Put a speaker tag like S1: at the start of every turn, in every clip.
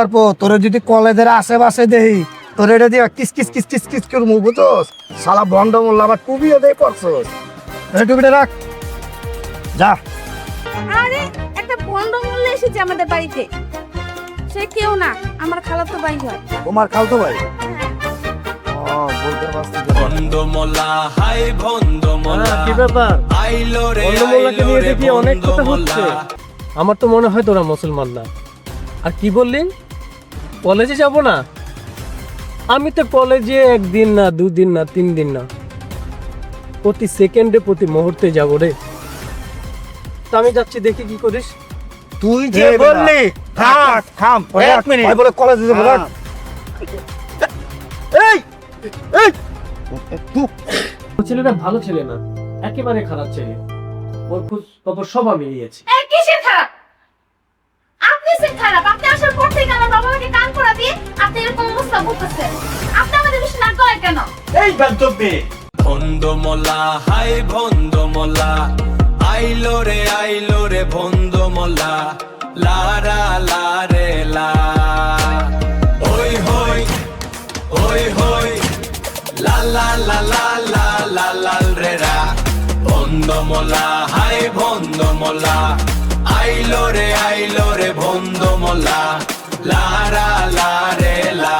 S1: তারপর তোরে যদি কলেজের আশেপাশে দেই তোর এটা দিয়ে kiss kiss kiss kiss kiss করে মুভ বুঝছস শালা বন্ড মোল্লা আবার টুপিও দেই করছস এই টুপিটা রাখ যা।
S2: আরে একটা বন্ড মূল্য এসেছে আমাদের বাড়িতে, সে কেউ না আমার খালাতো ভাই হয়।
S1: তোমার খালতো ভাই? বলতে পারছি
S3: ভন্ডমোলা হাই ভন্ডমোলা
S4: কি ব্যাপার?
S3: আইলো রে
S4: ভন্ডমোলাকে নিয়ে দেখি অনেক কথা হচ্ছে। আমার তো মনে হয় তোরা মুসলমান না। আর কি বললি, কলেজে যাব না? আমি তো কলেজে একদিন না, দুদিন না, 3 দিন না, প্রতি সেকেন্ডে প্রতি মুহূর্তে যাব রে। তো আমি যাচ্ছি, দেখি কি করিস।
S1: তুই যে বললি থাক থাম এক মিনিট ভাই বলে কলেজে যাব না। এই এই
S4: ও ছেলেটা ভালো ছেলে না, একেবারে খারাপ ছেলে। ওর খোঁজ খবর সব আমি নিয়েছি।
S2: এই কিসের খারাপ? আপনি সে খারাপ, আপনি আসার পর থেকে আমার বাবা আমাকে কান পড়া দিয়ে আপনি এরকম অবস্থা করতেছেন। আপনি আমাদের বেশি না করেন কেন?
S1: এই গন্তব্যে
S3: ভন্ডমোলা হাই ভন্ডমোলা আইলো রে ভন্ডমোলা লারা লারে লা ওই হই ওই হই লা লা লা লা লা লা লা রে রা ভন্ডমোলা হাই ভন্ডমোলা আইলো রে ভন্ডমোলা লারা লারে লা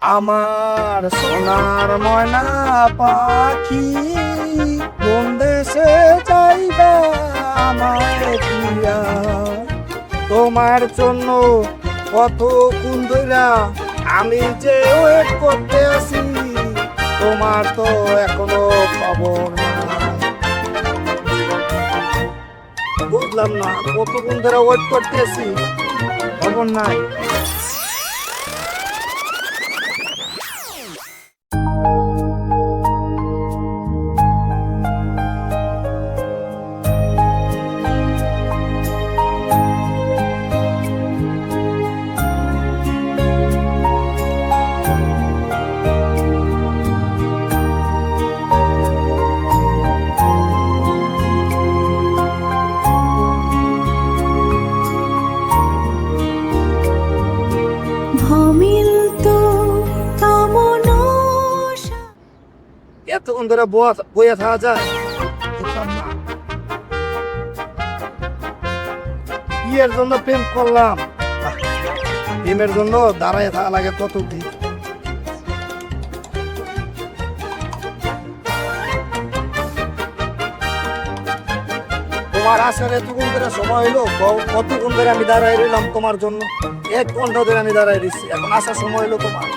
S1: আমার সোনার ময়না পাখি কোন দেশে যাইবা আমায় দিয়া তোমার জন্য কত কুন্দরা আমি যে ওয়েট করতে আছি তোমার তো এখনো খবর নাই। বুঝলাম না কত কুন্দরা ওয়েট করতে আছি খবর নাই। এতক্ষণ ধরে বইয়া থাকা যায়? বুঝলাম না বিয়ের জন্য প্রেম করলাম, প্রেমের জন্য দাঁড়ায় থাকা লাগে কত দিন। তোমার আসার এতক্ষণ ধরে সময় হইলো, কতক্ষণ ধরে আমি দাঁড়ায় রইলাম তোমার জন্য, 1 ঘন্টা ধরে আমি দাঁড়ায় রয়েছি, এখন আসার সময় হইলো তোমার।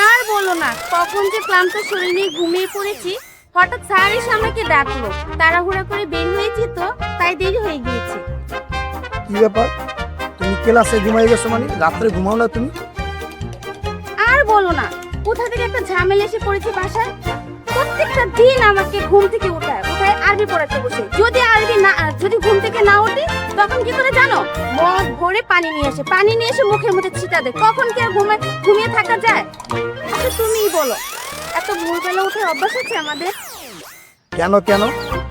S2: আর বলো না, কখন যে ক্লান্ত শরীর নিয়ে ঘুমিয়ে পড়েছি, হঠাৎ স্যার এসে আমাকে ডাকলো। তাড়াহুড়া করে বের হয়েছি তো, তাই দেরি হয়ে গিয়েছে।
S1: কি ব্যাপার, তুমি ক্লাসে ঘুমাই গেছো? মানে রাত্রে ঘুমাও না তুমি?
S2: আর বলো না, কোথা থেকে একটা ঝামেলা এসে পড়েছে বাসায়। প্রত্যেকটা দিন আমাকে ঘুম থেকে উঠায় আরবি পড়াতে বসে। যদি ঘুম থেকে না উঠি তখন কি করে জানো? মদ ভরে পানি নিয়ে এসে মুখের মধ্যে ছিটা দেয়। কখন কি আর ঘুমিয়ে থাকা যায়? আচ্ছা তুমিই বলো, এত ভোরবেলা উঠার অভ্যাস আছে আমাদের?
S1: কেন কেন,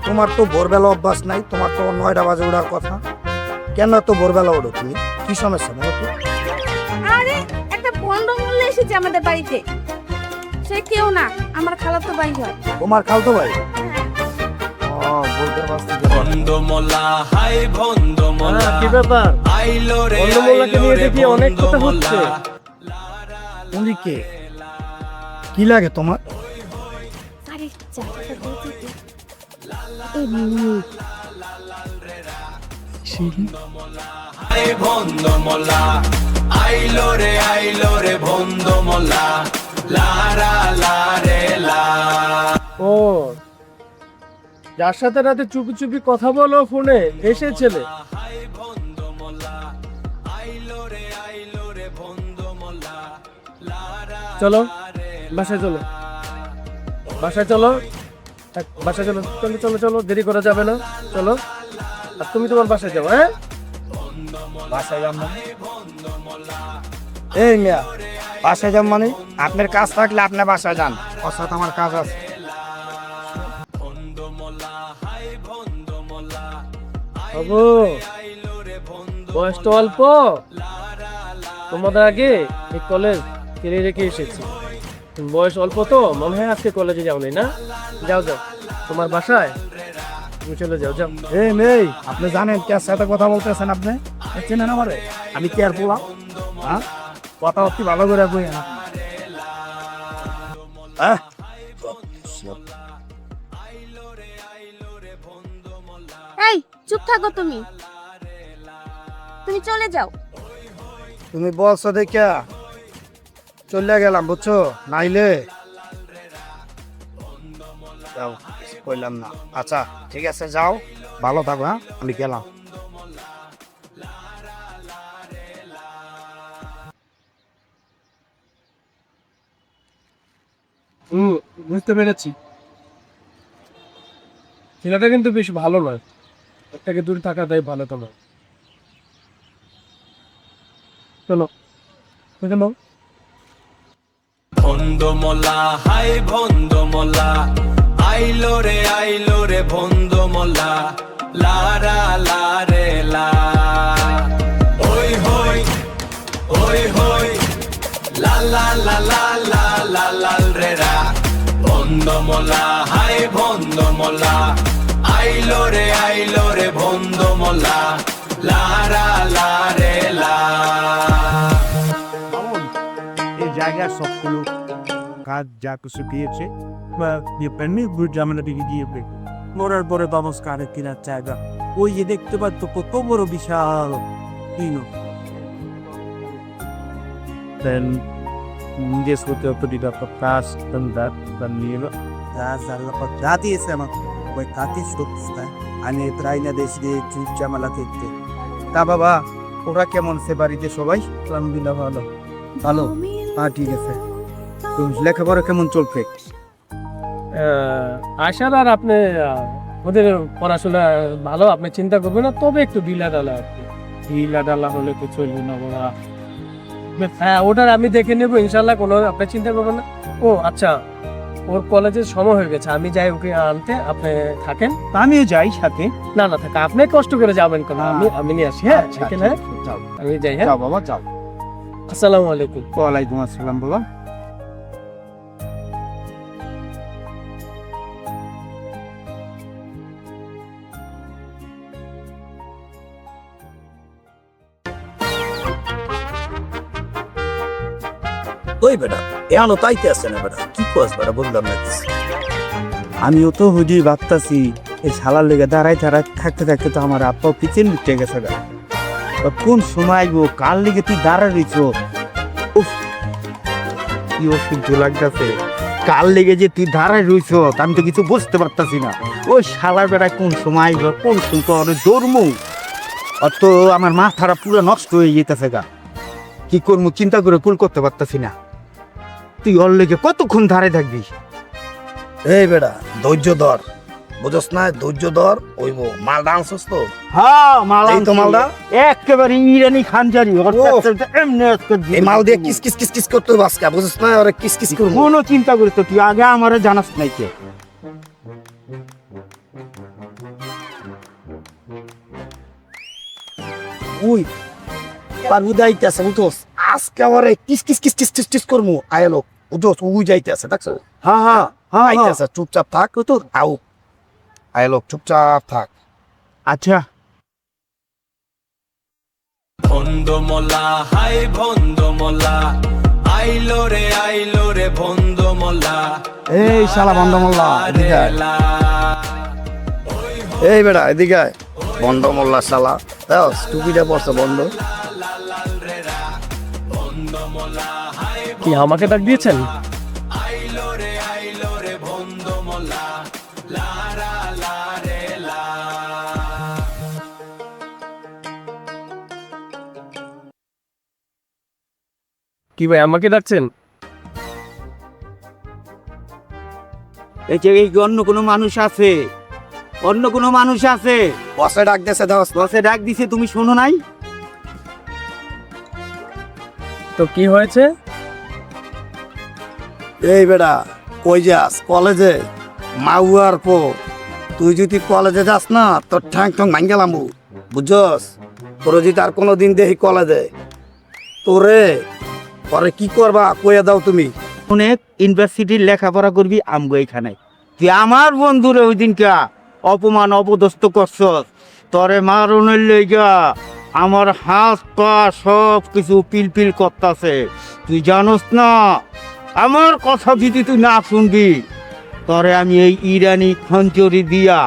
S1: তোমার তো ভোরবেলা অভ্যাস নাই, তোমার তো 9টা বাজে ওঠার কথা, কেন এত ভোরবেলা ওঠো তুমি? কি সমস্যা বলো তো?
S2: আরে একটা বন্ড মূল্য এসেছে আমাদের বাড়িতে, সে কেউ না আমার খালাতো ভাই হয়।
S1: তোমার খালতো ভাই? বলতে পারছি
S3: ভন্ডমোলা হাই ভন্ডমোলা
S4: কি ব্যাপার?
S3: আইলো
S4: ভন্ডমোলাকে নিয়ে দেখি অনেক কথা হচ্ছে।
S1: তুমি কে, কি লাগে তোমার?
S2: আরে চাটা বলতে দে।
S3: হাই ভন্ডমোলা আইলো রে ভন্ডমোলা লারা লারে লা
S4: ও, যার সাথে রাতে চুপি চুপি কথা বলো ফোনে, এসে ছেলে।
S3: হাই ভন্ডমোলা আইলো রে ভন্ডমোলা লারা
S4: চলো বাসায় চলো, বাসায় চলো, বাসায় চলো, চলো চলো চলো, দেরি করা যাবে না, চলো। আর তুমি তোমার বাসায় যাও। হ্যাঁ,
S1: বাসায় যাম না? এই মিয়া বাসায় যান মানে আপনার কাজ থাকলে আপনি বাসায় যান, ওর সাথে আমার কাজ আছে।
S4: বাবু বয়স তো অল্প, তোমাদের আগে এই কলেজ ছেড়ে রেখে এসেছি। বয়স অল্প তো মনে হয় আজকে কলেজে যাও নাই না? যাও যাও তোমার বাসায় তুমি চলে যাও যাও।
S1: এই মেয়ে, আপনি জানেন কে সাথে কথা বলতেছেন? আপনি চেনেন আমারে? আমি কে আর বলা? হ্যাঁ, কথা অতি ভালো করে বই না।
S2: এই চুপ থাকো তুমি, তুমি চলে যাও।
S1: তুমি বলছো দেখে চলে গেলাম, বুঝছো? নাইলে যাও, কিছু কইলাম না। আচ্ছা ঠিক আছে, যাও, ভালো থাকো। হ্যাঁ, আমি গেলাম।
S4: বুঝতে পেরেছি, ছেলেটা কিন্তু বেশ ভালো নয়, ওর থেকে দূরে থাকাটাই ভালো তোমার। চলো চলো।
S3: ভন্দমলা হাই ভন্দমলা, আইলো রে ভন্দমলা, লারা লারে লা, ওই হই ওই হই, লা লা লা লা লা লা লাল রে রা। ভন্দমলা হাই ভন্দমলা, আইলো রে ভন্দমলা, লারা লারে লা।
S5: এই জায়গার সবগুলো কাজ যা কিছু দিয়েছে বা পেননি জামেলা দিকে গিয়ে মরার পরে নমস্কারের কেনার জায়গা, ওই যে দেখতে পাচ্ছ কত বড় বিশাল কিনো then this would have to be the past than that than you know যা দিয়েছে আমার ওই কাতি সত্যি আমি ত্রাইনা দেশ দিয়ে চুপ জামালা দেখতে।
S1: তা বাবা, ওরা কেমন সে বাড়িতে সবাই? আলহামদুলিল্লাহ ভালো। ভালো? হ্যাঁ ঠিক আছে। তুমি লেখাপড়া কেমন চলছে?
S4: আশার আর আপনি ওদের পড়াশোনা ভালো, আপনি চিন্তা করবেন না। তবে একটু ঢিলা ডালা আর কি, ঢিলা ডালা হলে তো চলবে না বাবা। হ্যাঁ ওটার আমি দেখে নেবো ইনশাল্লাহ, কোনো আপনি চিন্তা করবেন না। ও আচ্ছা, ওর কলেজের সময় হয়ে গেছে, আমি যাই ওকে আনতে, আপনি থাকেন।
S5: আমিও যাই সাথে।
S4: না না থাকা, আপনি কষ্ট করে যাবেন কেন, আমি নিয়ে আসি। হ্যাঁ থাকেন, হ্যাঁ
S1: যাও
S4: আমি যাই। হ্যাঁ
S1: যাও বাবা, যাও।
S4: আসসালামু আলাইকুম।
S1: ওয়ালাইকুম আসসালাম বাবা।
S6: ওই বেটা এখনো তাইতে আছে না বেটা, কি কস বেটা বললাম না কিছু।
S5: আমিও তো হুজুর ভাবতাছি এই শালার লেগে দাঁড়াই থাকতে থাকতে তো আমার আপা পিছন উঠে গেছে গা। তা কোন সময় আইবো, কার লেগে তুই দাঁড়া রইছ? উফ, কি অসহ্য লাগতেছে। কার লেগে যে তুই দাঁড়াই রইছ আমি তো কিছু বুঝতে পারতাছি না। ওই শালার বেড়ায় কোন সময় আইব, কোন সময় দৌড়মু, অত আমার মাথাটা পুরো নষ্ট হয়ে যেতেছে গা। কি করবো চিন্তা করে কুল করতে পারতাছি না। তুই ওর লেগে কতক্ষণ ধারে থাকবি?
S1: এই বেটা ধৈর্য ধর, বুঝছ না? ধৈর্য ধর, ওইব মালটা আনছস তো?
S5: হ্যাঁ মাল
S1: এই তো মালটা।
S5: একেবারে ইরানি খানজারি
S1: এই মাল দিয়ে কিস কিস কিস কিস করতে হবে আজকে, বুঝছ না? ওরা কিস কিস করবো।
S5: কোনো চিন্তা করিস তো, তুই আগে আমারে জানাস নাই কে?
S1: উই পারবু যাইতেছে, বুঝছ? আজকে আমার kiss kiss kiss kiss kiss kiss করবো। আয়লো বুঝছ, উই যাইতেছে, দেখছো?
S5: হ্যাঁ হ্যাঁ হ্যাঁ
S1: আইতেছে, চুপচাপ থাক তোর। আও আয়লো, চুপচাপ থাক।
S5: আচ্ছা
S3: ভন্দমলা হাই ভন্দমলা, আইলো রে ভন্দমলা,
S1: এই শালা বন্ধমল্লা, এদিকে আয়। এই বেটা এদিকে আয়। বন্ধ মোল্লা শালা, দাও টুপিটা পড়ছে বন্ধ।
S4: কি আমাকে ডাক দিয়েছেন? কি ভাই আমাকে ডাকছেন?
S5: এই যে এই অন্য কোনো মানুষ আছে, অন্য কোনো মানুষ আছে।
S1: বসে ডাক দিয়েছে, দাও।
S5: বসে ডাক দিছে, তুমি শোনো নাই?
S4: তো কি হয়েছে?
S1: এই বেটা কই যাস কলেজে মাউয়ার পো তুই যদি কলেজে যাস না তোর ঠ্যাং ঠ্যাং ভাঙ্গেলাম বুঝছস তোর যদি আর কোনোদিন দেখি কলেজে তোরে পরে কি করবা কইয়া দাও তুমি
S5: অনেক ইউনিভার্সিটির লেখাপড়া করবি আমগো এখানে তুই আমার বন্ধুরে ওই দিনকা অপমান অপদস্থ করছস তরে মারনের লইগা আমার হাত পা সব কিছু পিলপিল করতাছে তুই জানোস না আমার কথা যদি তুই না শুনবি তরে আমি এই ইরানি খঞ্চরি দিয়া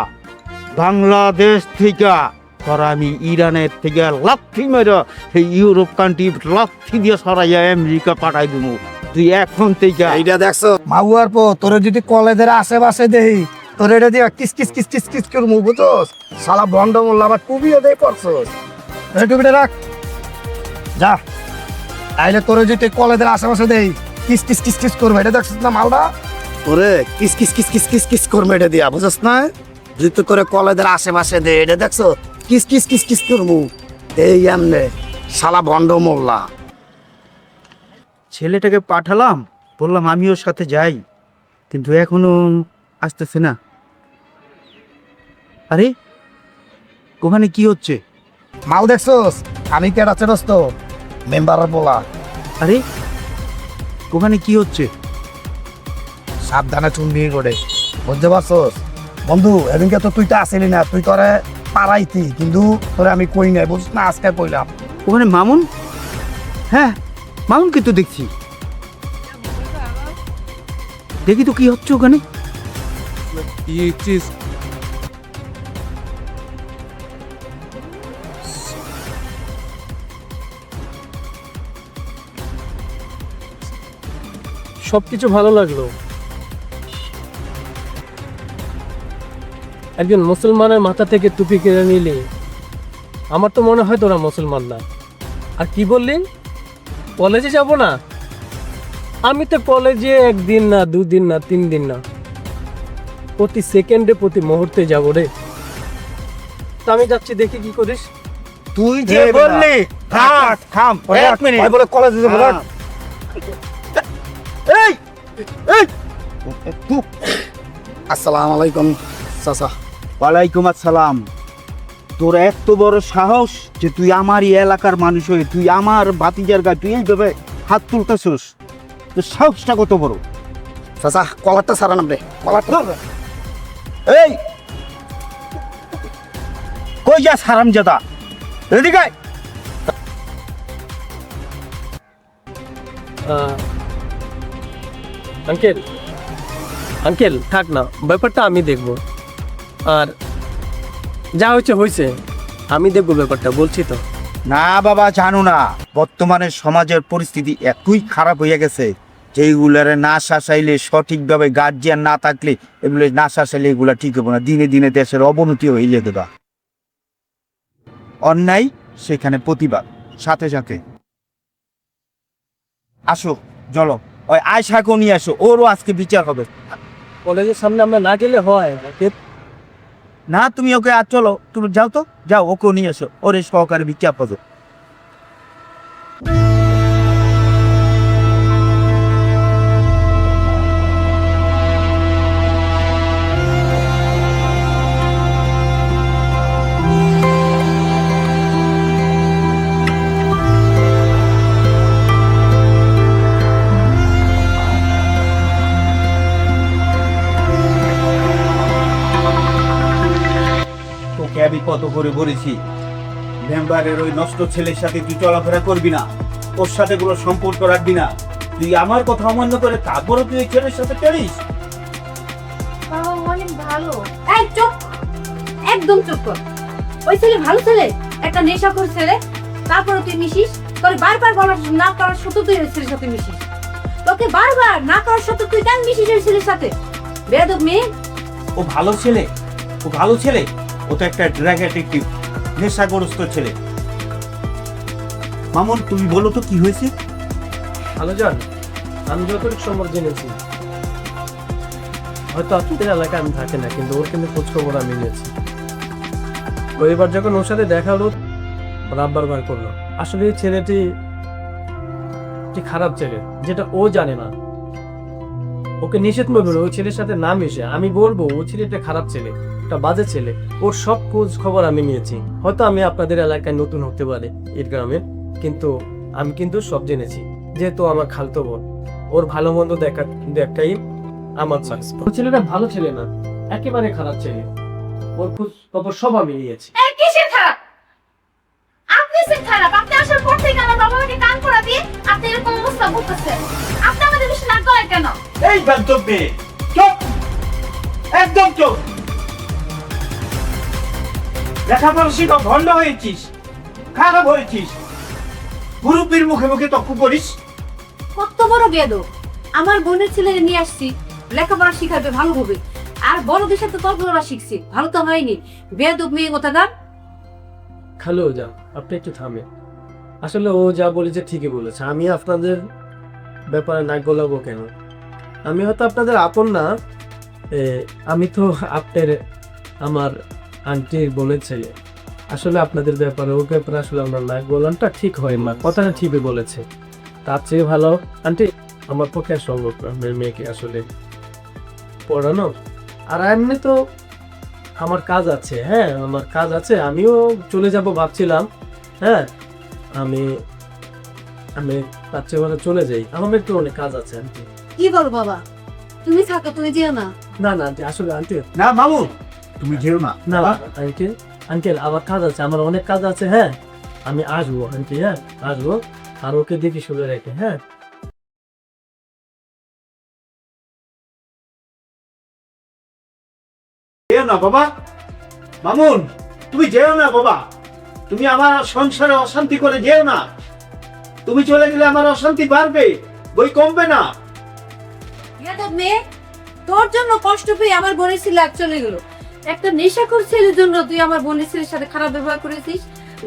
S5: বাংলাদেশ থেকে তোর আমি ইরানের থেকে লাথি মেরে সেই ইউরোপ কান্ট্রি লাথি দিয়ে সরাইয়া আমেরিকা পাঠাই দিব তুই এখন থেকে
S1: এইটা দেখছো মাউয়ার পো তোরে যদি কলেজের আশেপাশে দেখি তোর এটা দিয়ে kiss kiss kiss kiss kiss করে মুখ বুঝছস শালা বন্ড মোল্লা আবার টুপিও দিয়ে পড়ছস এই টুপিটা রাখ যা তাইলে তোরে যদি কলেজের আশেপাশে দেই কিস কিস কিস কিস করবে এটা দেখছিস না মালটা তোরে kiss kiss kiss kiss kiss kiss করবে এটা দিয়া বুঝছস না যদি তো করে কলেজের আশেপাশে দে এটা দেখছো কিস কিস কিস কিস করবো এই এমনে শালা বন্ড মোল্লা
S5: ছেলেটাকে পাঠালাম বললাম আমি ওর সাথে যাই কিন্তু এখনো আসতেছে না আরে ওখানে কি হচ্ছে
S1: মাল দেখছস আমি কেডা চেরস তো মেম্বারের বলা
S5: আরে ওখানে কি হচ্ছে
S1: সাবধানে চুন দিয়ে করে বুঝতে পারছস বন্ধু এদিনকে তো তুই তো আসিলি না তুই তোরে পারাইতি কিন্তু তোরে আমি কই নাই বুঝছ না আজকে কইলাম
S5: ওখানে মামুন হ্যাঁ মামুনকে তো দেখছি দেখি তো কি হচ্ছে ওখানে
S4: সবকিছু ভালো লাগলো, একজন মুসলমানের মাথা থেকে টুপি কেড়ে নিলে আমার তো মনে হয় তোরা মুসলমান না। আর কি বললি কলেজে যাব না? আমি তো কলেজে একদিন না, দুদিন না, 3 দিন না, প্রতি সেকেন্ডে প্রতি মুহূর্তে যাব রে। তা আমি যাচ্ছি, দেখি কি করিস।
S5: তুই যে
S1: এই বেটা,
S5: বললি থাম থাম এক মিনিট
S1: ভাই বলে কলেজে যাবো রাখ।
S5: এই এই
S1: আসসালামু আলাইকুম চাচা।
S5: ওয়ালাইকুম আসসালাম। তোর এত বড় সাহস যে তুই আমার এই এলাকার মানুষ হয়ে তুই আমার ভাতিজার গায়ে তুই এইভাবে হাত তুলতেছিস, তোর সাহসটা কত বড়?
S1: চাচা কলারটা সারা নাম রে, কলারটা
S5: এই কই যাস হারামজাদা, এদিকে আয়।
S4: আঙ্কেল আঙ্কেল থাক না, ব্যাপারটা আমি দেখব। আর যা হয়েছে হয়েছে, আমি দেখবো ব্যাপারটা, বলছি তো।
S5: না বাবা, জানো না বর্তমানে সমাজের পরিস্থিতি এতই খারাপ হয়ে গেছে যে এইগুলারে না শাসাইলে, সঠিকভাবে গার্জিয়ান না থাকলে এগুলো না শাসাইলে এগুলা ঠিক হবে না। দিনে দিনে দেশের অবনতি হয়ে যেতে বা অন্যায় সেখানে প্রতিবাদ সাথে সাথে। আসো চলো, ওই আয়শাকেও নিয়ে আসো, ওরও আজকে বিচার হবে।
S4: কলেজের সামনে আমরা না গেলে হয়
S5: না তুমি ওকে আর চলো, তুমি যাও তো, যাও ওকেও নিয়ে আসো, ওর এই সহকারে বিচার পাবো। তোকে আমি কত করে বলেছি মেম্বারের ওই নষ্ট ছেলের সাথে তুই চলাফেরা করবি না, ওর সাথে কোনো সম্পর্ক রাখবি না। তুই আমার কথা অমান্য করে তারপরে তুই ওই ছেলের সাথে চলিস।
S2: বাবা অনেক ভালো। এই চুপ, একদম চুপ কর। ওই ছেলে ভালো ছেলে, একটা নেশাখোর ছেলে, তারপরে তুই মিশিস। তোর বারবার বলার না করার সত্ত্বেও তুই ওই ছেলের সাথে মিশিস। তোকে বারবার না করার সত্ত্বেও তুই কেন মিশিস ওই ছেলের সাথে? বেয়াদব মেয়ে।
S5: ও ভালো ছেলে, ও ভালো ছেলে, ও তো একটা ড্রাগ অ্যাডিক্টিভ নেশাগ্রস্ত ছেলে। মামুন তুমি বলো তো কি হয়েছে?
S4: ভালো যান, আমি যতটুকু সম্ভব জেনেছি, হয়তো আপনাদের এলাকায় আমি থাকি না, কিন্তু ওর কিন্তু খোঁজ খবর আমি নিয়েছি। ও এবার যখন ওর সাথে দেখা হলো, বার করলো। আসলে এই ছেলেটি খারাপ ছেলে, যেটা ও জানে না। ও ওকে নিষেধ করবো না ওই ছেলের সাথে না মিশে। আমি বলবো ও ছেলেটা খারাপ ছেলে, একটা বাজে ছেলে। ওর সব খোঁজ খবর আমি নিয়েছি। হয়তো আমি আপনাদের এলাকায় নতুন হতে পারে এই গ্রামে, কিন্তু আমি কিন্তু সব জেনেছি। যেহেতু আমার খালতো বোন, ওর ভালো মন্দ দেখাই আমার চাষ। ওই ছেলেটা ভালো ছেলে না, একেবারে খারাপ ছেলে। ওর খোঁজ খবর সব আমি নিয়েছি।
S2: এই কিসের খারাপ? আপনি সে খারাপ। আপনি আসার পর থেকে আমার বাবা মাকে কান পড়া দিয়ে আপনি এরকম অবস্থা করতেছেন। আপনি আমাদের বিষয়ে নাক গলায় কেন?
S5: এই গন্তব্যে চুপ, একদম চুপ। লেখাপড়া শিখা ভণ্ড হয়েছিস, খারাপ হয়েছিস, মুরব্বীর মুখে মুখে তক্কু করিস।
S7: কত বড় বেয়াদব! আমার বোনের ছেলে নিয়ে আসছি লেখাপড়া শিখাবে ভালো হবে, আর বড়দের সাথে তর্ক করা শিখছি, ভালো তো হয়নি। বেয়াদব মেয়ে কোথাকার।
S4: খালো যা, আপনি একটু থামে। আসলে ও যা বলেছে ঠিকই বলেছে। আমি আপনাদের ব্যাপারে নাক গলাবো কেন? আমি হয়তো আপনাদের আপন না, আমি তো আপনার আমার আন্টির বোনের ছেলে। আসলে আপনাদের ব্যাপারে ওর ব্যাপারে আসলে আমার নাক গলানটা ঠিক হয় না। কথাটা ঠিকই বলেছে। তার চেয়ে ভালো আন্টি আমার পক্ষে সম্ভব না আপনার মেয়েকে আসলে পড়ানো। আর এমনি তো আমার কাজ আছে, হ্যাঁ আমার কাজ আছে, আমিও চলে যাব ভাবছিলাম। হ্যাঁ আমি আমি তার চেয়ে ভালো চলে যাই, আমার একটু অনেক কাজ আছে আন্টি।
S7: কি বল বাবা, তুমি থাকো, তুমি যেও না।
S4: না না আন্টি, আসলে আন্টি
S5: না মামু, তুমি যেও না।
S4: না আঙ্কেল, আঙ্কেল আমার কাজ আছে, আমার অনেক কাজ আছে। হ্যাঁ আমি আসবো আন্টি, হ্যাঁ আসবো। আর ওকে দেখি শুনে রেখে, হ্যাঁ।
S5: যেও না বাবা, মামুন তুমি যেও না বাবা, তুমি আমার সংসারে অশান্তি করে যেও না। তুমি চলে গেলে আমার অশান্তি বাড়বে, বই কমবে না।
S7: বেয়াদব মেয়ে, তোর জন্য কষ্ট পেয়ে আমার বোনের ছেলে এক চলে গেল। একটা নেশাখোর ছেলের জন্য তুই আমার বোনের ছেলের সাথে খারাপ ব্যবহার করেছিস,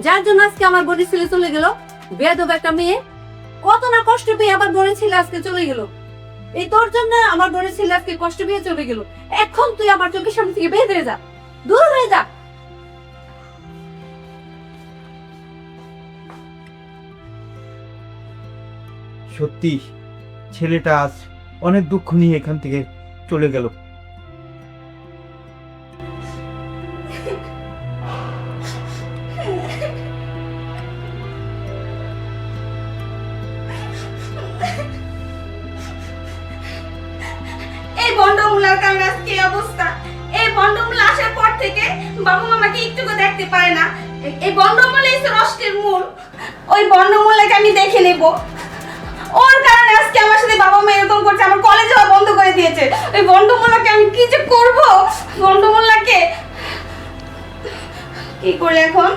S7: যার জন্য আজকে আমার বোনের ছেলে চলে গেল। বেয়াদব একটা মেয়ে, কত না কষ্ট পেয়ে আমার বোনের ছেলে আজকে চলে গেল। এই তোর জন্য আমার বোনের ছেলে আজকে কষ্ট পেয়ে চলে গেল। এখন তুই আমার চোখের সামনে থেকে বের হয়ে যা, দূর হয়ে যা।
S5: সত্যি ছেলেটা আজ অনেক দুঃখ নিয়ে এখান থেকে চলে গেল।
S2: এই বন্ডমূলার কারণে আজকে এই অবস্থা। এই বন্ডমূলা আসার পর থেকে বাবা মামাকে একটুকু দেখতে পারে না। এই বন্ডমূলাই নষ্টের মূল। ওই বন্ডমূলাকে আমি দেখে নেব। ওর কারণে আজকে আমার সাথে বাবা মা এরকম করছে, আমার কলেজ যাওয়া বন্ধ করে দিয়েছে। ওই বন্ডমূলাকে আমি কি যে করব? বন্ডমূলাকে কি করি এখন?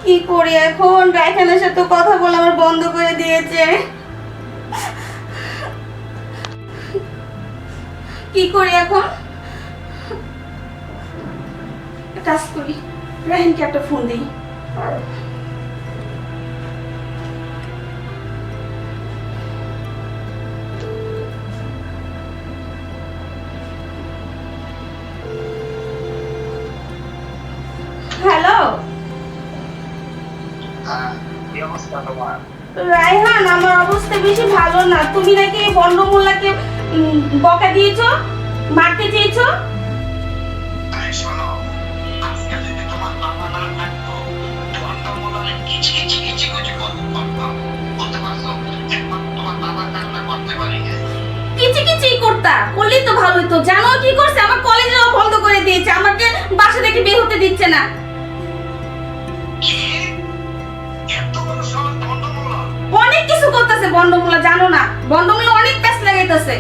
S2: কি করি এখন? রায়খানের সাথে কথা বলে আমার বন্ধ করে দিয়েছে। কি করি এখন? কাজ করি, রাহিনকে একটা ফোন দিই। হ্যালো রায়হান, আমার অবস্থা বেশি ভালো না। তুমি নাকি এই বন্ডমূলাকে বকা দিয়েছো, মারতে চেয়েছো। কিচি কিচি করতা করলেই তো ভালো হতো। জানো কি করছে? আমার কলেজ যাওয়া বন্ধ করে দিয়েছে, আমাকে বাসা থেকে বের হতে দিচ্ছে না। অনেক কিছু করতেছে বন্ডমূলা, জানো না? বন্ডমূলা অনেক প্যাচ লাগাইতেছে।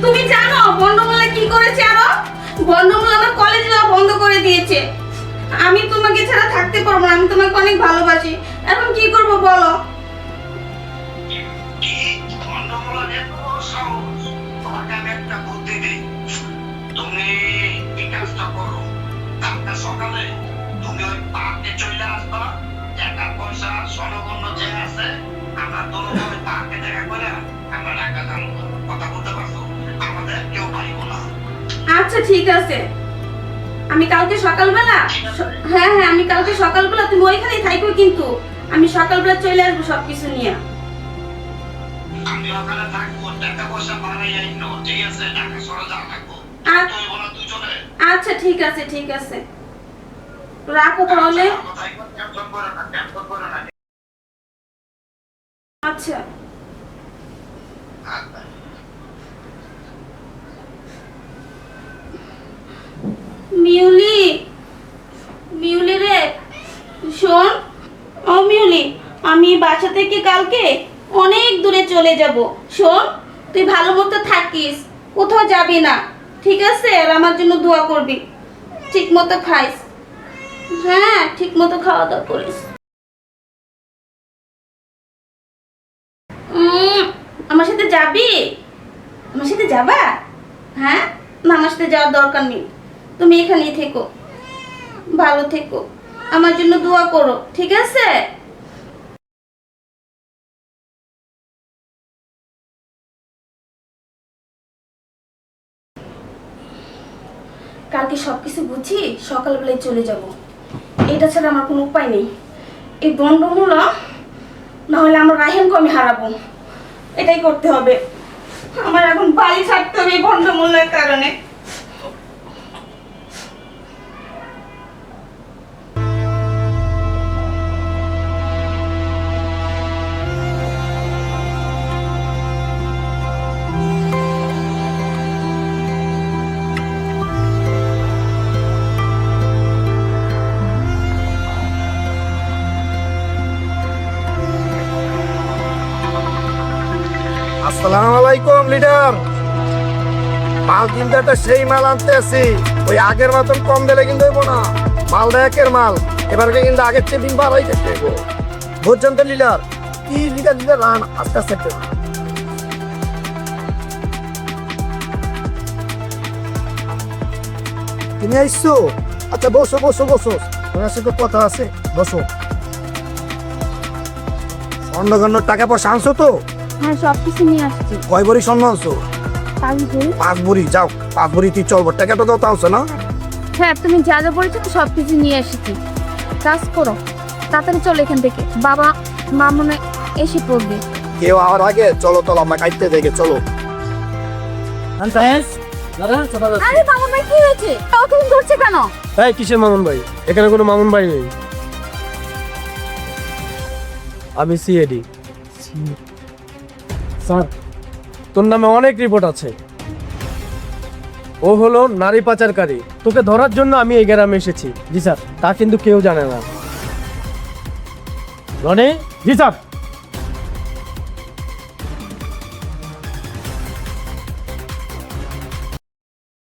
S2: তুমি জানো বন্ডমূলা কি করেছে? আরো বন্ডমূলা আমার কলেজ যাওয়া বন্ধ করে দিয়েছে। আমি তোমাকে ছাড়া থাকতে পারবো না, আমি তোমাকে অনেক ভালোবাসি। এখন কি করব বলো?
S8: সকালে তুমি ওই পার্কে চলে আসবা, টাকা পয়সা স্বর্ণগণ্য যে আছে আমরা দুজন পার্কে দেখা করে আমরা ঢাকা যাবো। কথা বলতে পারছো? আমাদের কেউ পাইব না।
S2: আচ্ছা ঠিক আছে, আমি কালকে সকালবেলা হ্যাঁ হ্যাঁ আমি কালকে সকালবেলা তুমি ওইখানেই থাকো, কিন্তু আমি সকালবেলা চলে আসবো সবকিছু নিয়ে।
S8: আমি ওখানে থাকবো, টাকা পয়সা বাড়াই আইনো, ঠিক আছে? ঢাকা শহরে যাওয়া থাকবো। তুই বলো দুজনে।
S2: আচ্ছা ঠিক আছে ঠিক আছে, রাখো তাহলে।
S8: কোথায় টেনশন করো না, টেনশন করো না।
S2: আচ্ছা মিউলি, মিউলি রে শোন, ও মিউলি, আমি বাসা থেকে কালকে অনেক দূরে চলে যাব। শোন, তুই ভালো মতো থাকিস, কোথাও যাবি না, ঠিক আছে? আর আমার জন্য দোয়া করবি, ঠিক মতো খাইস। হ্যাঁ, ঠিক মতো খাওয়া দাওয়া করিস। আমার সাথে যাবি? আমার সাথে যাবা? হ্যাঁ না, আমার সাথে যাওয়ার দরকার নেই, তুমি এখানেই থেকো, ভালো থেকো, আমার জন্য দোয়া করো, ঠিক আছে? কালকে সবকিছু বুঝি সকালবেলায় চলে যাব, এটা ছাড়া আমার কোনো উপায় নেই। এই বন্ডমূলা না হলে আমার রাহিমকে আমি হারাবো, এটাই করতে হবে। আমার এখন বাড়ি ছাড়তে হবে এই বন্ডমূলার কারণে।
S1: আসসালামু আলাইকুম লিডার। মাল কিনতে তো সেই মাল আনতে আসি, ওই আগের মতন কম দিলে কিন্তু হইব না। মালটা একের মাল, এবারকে কিন্তু আগের চেয়ে দিন বাড়াই দেখতে হইব, বুঝছেন তো লিডার? কি লিডার লিডার রান আস্তে আস্তে একটু। তুমি আইসো? আচ্ছা বসো বসো বসো, তোমার সাথে কথা আছে, বসো। স্বর্ণগণ্য টাকা পয়সা আনছো তো?
S2: হ্যাঁ, সবকিছু নিয়ে আসছি।
S1: কয় ভরি স্বর্ণ আনছো?
S2: 5 ভরি।
S1: 5 ভরি, যাও 5 ভরি তুই চলবো, টাকাটা তো আনছো না?
S2: হ্যাঁ, তুমি যা যা বলেছো সবকিছু নিয়ে এসেছি। কাজ করো, তাড়াতাড়ি চলো এখান থেকে, বাবা মা মনে এসে পড়বে।
S1: কেউ আমার আগে চলো, চলো আমরা কাটতে দেখে চলো।
S2: আরে মামুন ভাই, কি হয়েছে? ও তুমি ধরছে কেন?
S4: এই কিসের মামুন ভাই? এখানে কোনো মামুন ভাই নেই, আমি সিএডি। স্যার, তোর নামে অনেক রিপোর্ট আছে। ও হলো নারী পাচারকারী, তোকে ধরার জন্য আমি এই গ্রামে এসেছি। জি স্যার। তা কিন্তু কেউ জানে না। রনি? জি স্যার।